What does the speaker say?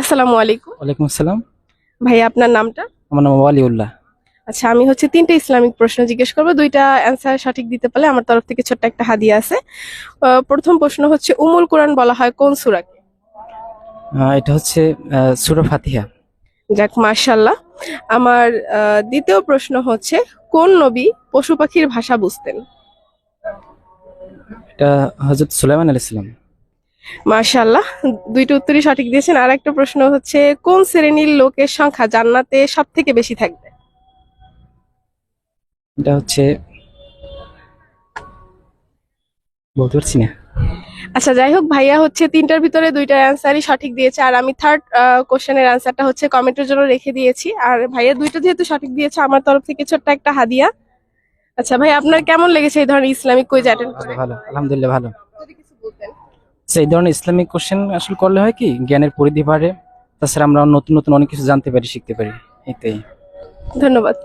আসসালামু আলাইকুম। ওয়ালাইকুম আসসালাম। ভাই আপনার নামটা? আমার নাম ওয়ালিউল্লাহ। আচ্ছা, আমি হচ্ছে তিনটা ইসলামিক প্রশ্ন জিজ্ঞেস করবো, দুইটা অ্যান্সার সঠিক দিতে পারলে আমার তরফ থেকে ছোট্ট একটা হাদিয়া আছে। প্রথম প্রশ্ন হচ্ছে, উমুল কোরআন বলা হয় কোন সূরাকে? এটা হচ্ছে সূরা ফাতিহা। যাক, মাশাআল্লাহ। আমার দ্বিতীয় প্রশ্ন হচ্ছে, কোন নবী পশু পাখির ভাষা বুঝতেন? এটা হযরত সুলাইমান আলাইহিস সালাম। মাশাআল্লাহ, দুইটা উত্তরই সঠিক দিয়েছেন। আর একটা প্রশ্ন হচ্ছে, কোন শ্রেণীর লোকের সংখ্যা জান্নাতে সব থেকে বেশি থাকবে? এটা হচ্ছে বলতে পারছি না। আচ্ছা, যাই হোক, ভাইয়া হচ্ছে তিনটার ভিতরে দুইটা অ্যান্সারই সঠিক দিয়েছে, আর আমি থার্ড কোশ্চেনের অ্যান্সারটা হচ্ছে কমেন্টের জন্য রেখে দিয়েছি। আর ভাইয়া দুইটা যেহেতু সঠিক দিয়েছে, আমার তরফ থেকে ছোট্ট একটা হাদিয়া। আচ্ছা ভাই, আপনার কেমন লেগেছে এই ধরনের ইসলামিক কুইজ অ্যাটেন্ড ভালো করে? ভালো, আলহামদুলিল্লাহ ভালো। যদি কিছু বলতেন। আচ্ছা, এই ধরনের ইসলামিক কোশ্চেন আসলে করলে হয় কি, জ্ঞানের পরিধি বাড়ে। তাছাড়া আমরা নতুন নতুন অনেক কিছু জানতে পারি, শিখতে পারি। এটাই। ধন্যবাদ।